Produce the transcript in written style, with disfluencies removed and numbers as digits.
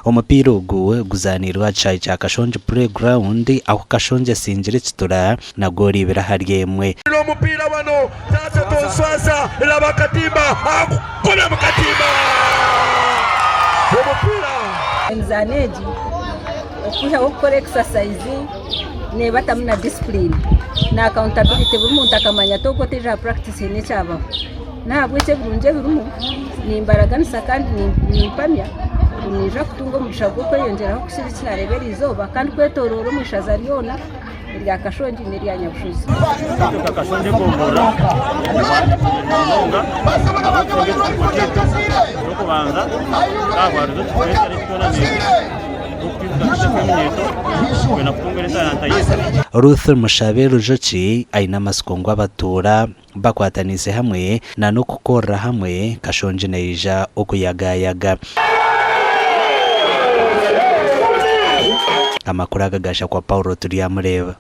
Umupira uguwe guzanirwa chai cha Kashonje playground aho Kashonje sinjire kitura na gori biraharyemwe umupira wano tata toswasa laba katimba akukona mukatimba umupira enzaneji okuha okora exercise ne batamuna discipline na accountability buri muntu akamanya to goteja practice ne cyaba ntabwo cyo burunje birumu ni imbaraga nisakandi ni impamya unija kutungo mugishago ko yongeraho kushyirikira rebera izoba kandi kwetororo mushaza ryona rya Kashonje ne rya Nyabushuzi Kashonje kumbura kubanza abantu twese twona Ruth Mushabe Rujochi aina maskongo abatura bakwatanize hamwe na no gukora hamwe Kashonje neija okuyagayaga amakuru agagasha kwa Paulo turi amureba